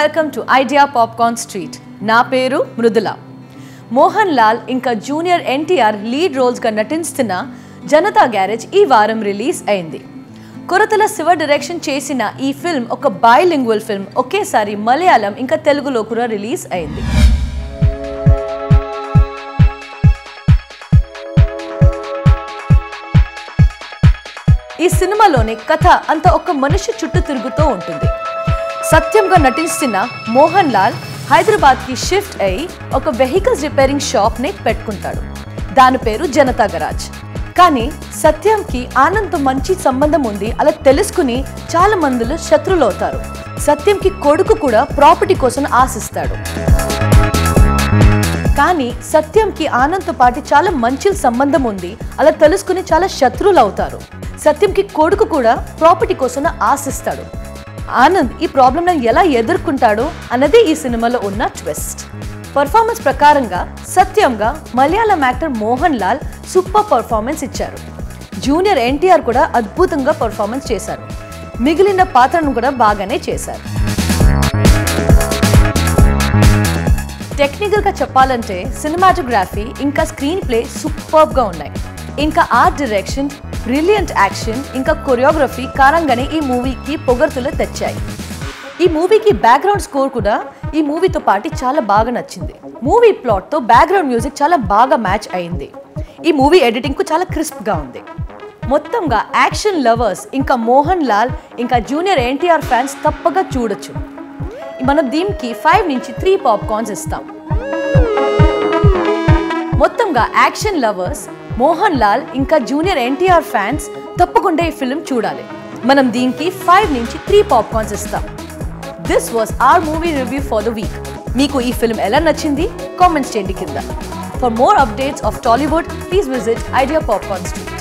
welcome to Idea Popcorn Street. నా పేరు మృదుల. మోహన్ లాల్ ఇంకా జూనియర్ ఎన్టీఆర్ లీడ్ రోల్స్ గా నటిస్తున్న జనతా గ్యారేజ్ ఈ వారం రిలీజ్ అయింది. కొరతల శివ డైరెక్షన్ చేసిన ఈ ఫిల్మ్ ఒక బైలింగ్వల్ ఫిల్మ్. ఒకేసారి మలయాళం ఇంకా తెలుగులో కూడా రిలీజ్ అయింది. ఈ సినిమాలోని కథ అంతా ఒక మనిషి చుట్టూ తిరుగుతూ ఉంటుంది. సత్యంగా నటిస్తున్న మోహన్ లాల్ హైదరాబాద్కి షిఫ్ట్ అయ్యి ఒక వెహికల్స్ రిపేరింగ్ షాప్ని పెట్టుకుంటాడు. దాని పేరు జనతా గరాజ్. కానీ సత్యంకి ఆనంద్తో మంచి సంబంధం ఉంది అలా తెలుసుకుని చాలా మందిలో శత్రువులు అవుతారు. సత్యంకి కొడుకు కూడా ప్రాపర్టీ కోసం ఆశిస్తాడు. కానీ సత్యంకి ఆనంద్తో పాటు చాలా మంచి సంబంధం ఉంది అలా తెలుసుకుని చాలా శత్రువులు అవుతారు. సత్యంకి కొడుకు కూడా ప్రాపర్టీ కోసం ఆశిస్తాడు. ఆనంద్ ఈ ప్రాబ్లంను ఎలా ఎదుర్కొంటాడు అన్నది ఈ సినిమాలో ఉన్న ట్విస్ట్. పర్ఫార్మెన్స్ ప్రకారంగా సత్యంగా Malayalam actor Mohan Lal super performance ఇచ్చారు. జూనియర్ ఎన్టీఆర్ కూడా అద్భుతంగా పర్ఫార్మెన్స్ చేశారు. మిగిలిన పాత్రను కూడా బాగానే చేశారు. టెక్నికల్గా చెప్పాలంటే సినిమాటోగ్రఫీ ఇంకా స్క్రీన్ ప్లే సూపర్గా ఉన్నాయి. ఇంకా ఆర్ట్ డైరెక్షన్, బ్రిలియంట్ యాక్షన్ ఇంకా కొరియోగ్రఫీ కారణంగానే ఈ మూవీకి పొగడ్తలు తెచ్చాయి. ఈ మూవీకి బ్యాక్గ్రౌండ్ స్కోర్ కూడా ఈ మూవీతో పాటు చాలా బాగా నచ్చింది. మూవీ ప్లాట్తో బ్యాక్గ్రౌండ్ మ్యూజిక్ చాలా బాగా మ్యాచ్ అయింది. ఈ మూవీ ఎడిటింగ్కు చాలా క్రిస్ప్గా ఉంది. మొత్తంగా యాక్షన్ లవర్స్ ఇంకా మోహన్ లాల్ ఇంకా జూనియర్ ఎన్టీఆర్ ఫ్యాన్స్ తప్పగా చూడొచ్చు. మనం దీనికి 5 నుంచి 3 పాప్కార్న్స్ ఇస్తాం. మొత్తంగా యాక్షన్ లవర్స్, మోహన్ లాల్ ఇంకా జూనియర్ ఎన్టీఆర్ ఫ్యాన్స్ తప్పకుండా ఈ ఫిల్మ్ చూడాలి. మనం దీనికి 5 నుంచి 3 పాప్కార్న్స్ ఇస్తాం. This was hour movie review for the week. మీకు ఈ ఫిల్మ్ ఎలా నచ్చింది కామెంట్స్ చేయండి కింద. For more updates of Tollywood please visit idea popcorn street.